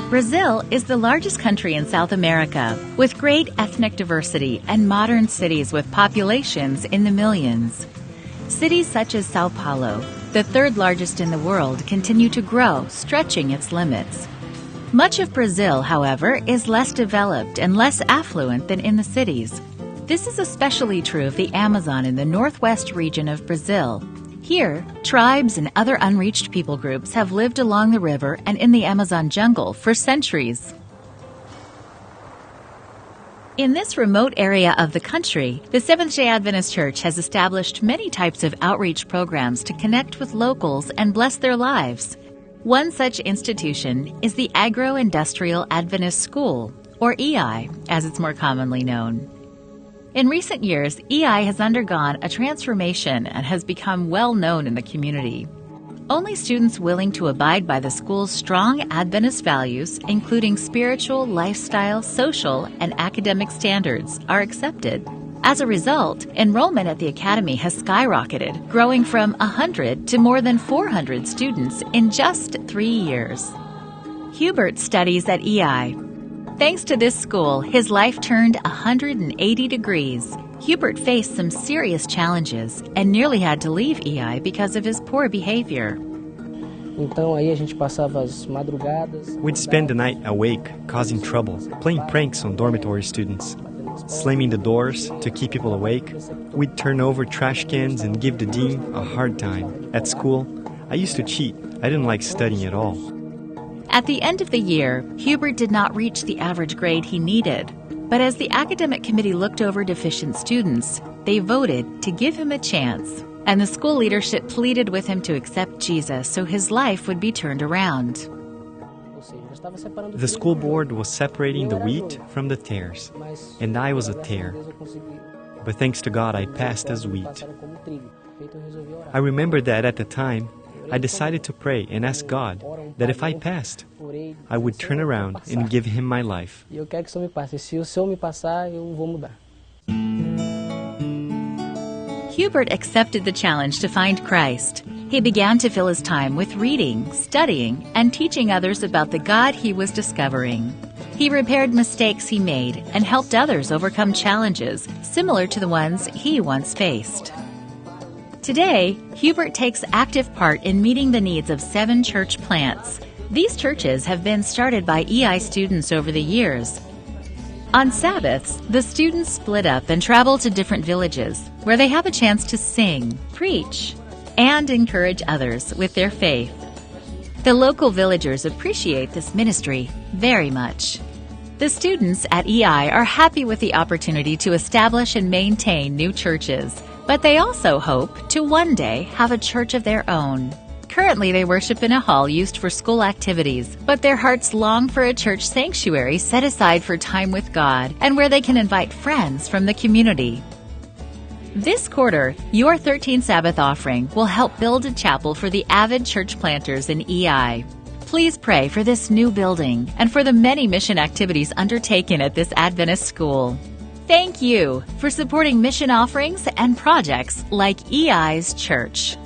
Brazil is the largest country in South America, with great ethnic diversity and modern cities with populations in the millions. Cities such as Sao Paulo, the third largest in the world, continue to grow, stretching its limits. Much of Brazil, however, is less developed and less affluent than in the cities. This is especially true of the Amazon in the northwest region of Brazil. Here, tribes and other unreached people groups have lived along the river and in the Amazon jungle for centuries. In this remote area of the country, the Seventh-day Adventist Church has established many types of outreach programs to connect with locals and bless their lives. One such institution is the Agro-Industrial Adventist School, or EI, as it's more commonly known. In recent years, EI has undergone a transformation and has become well known in the community. Only students willing to abide by the school's strong Adventist values, including spiritual, lifestyle, social, and academic standards, are accepted. As a result, enrollment at the academy has skyrocketed, growing from 100 to more than 400 students in just 3 years. Hubert studies at EI. Thanks to this school, his life turned 180 degrees. Hubert faced some serious challenges and nearly had to leave EI because of his poor behavior. We'd spend the night awake, causing trouble, playing pranks on dormitory students, slamming the doors to keep people awake. We'd turn over trash cans and give the dean a hard time. At school, I used to cheat. I didn't like studying at all. At the end of the year, Hubert did not reach the average grade he needed. But as the academic committee looked over deficient students, they voted to give him a chance. And the school leadership pleaded with him to accept Jesus so his life would be turned around. The school board was separating the wheat from the tares, and I was a tare. But thanks to God, I passed as wheat. I remember that at the time, I decided to pray and ask God that if I passed, I would turn around and give Him my life. Hubert accepted the challenge to find Christ. He began to fill his time with reading, studying, and teaching others about the God he was discovering. He repaired mistakes he made and helped others overcome challenges similar to the ones he once faced. Today, Hubert takes active part in meeting the needs of 7 church plants. These churches have been started by EI students over the years. On Sabbaths, the students split up and travel to different villages where they have a chance to sing, preach, and encourage others with their faith. The local villagers appreciate this ministry very much. The students at EI are happy with the opportunity to establish and maintain new churches, but they also hope to one day have a church of their own. Currently, they worship in a hall used for school activities, but their hearts long for a church sanctuary set aside for time with God and where they can invite friends from the community. This quarter, your 13th Sabbath offering will help build a chapel for the avid church planters in EI. Please pray for this new building and for the many mission activities undertaken at this Adventist school. Thank you for supporting mission offerings and projects like EI's church.